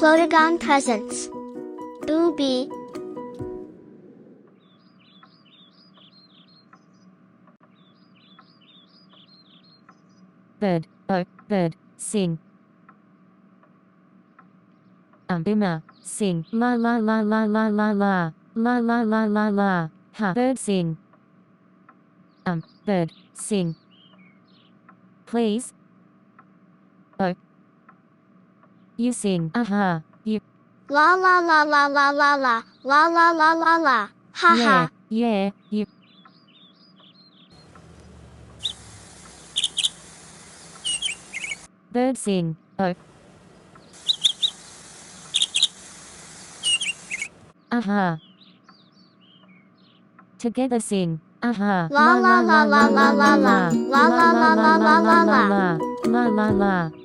Plotagon presents. Oobi. Bird, oh, bird, sing. Boomer, sing. La la la la la la la. La la la la la. Ha. Bird sing. Bird, sing. Please. Oh. You sing. Aha. You. La la la la la la la. La la la la la. Ha Yeah, ha. yeah, you. Bird sing. Oh. Aha. Together sing. Aha. La la la la la la la. La la la la la la la. La la la.